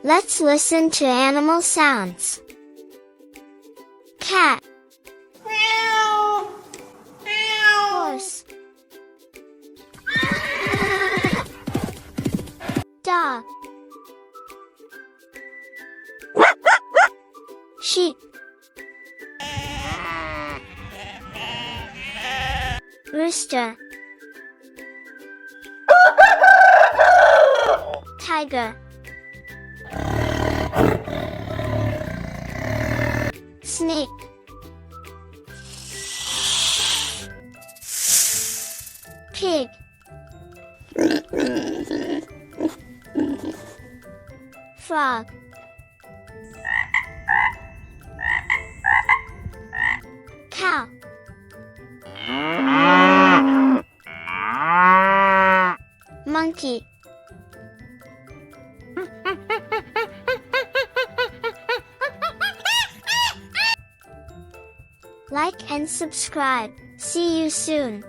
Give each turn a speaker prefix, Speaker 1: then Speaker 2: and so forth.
Speaker 1: Let's listen to animal sounds. Cat. Horse. Dog. Sheep. Rooster. Tiger. Snake. Pig. Frog. Cow. Monkey. Like and subscribe. See you soon.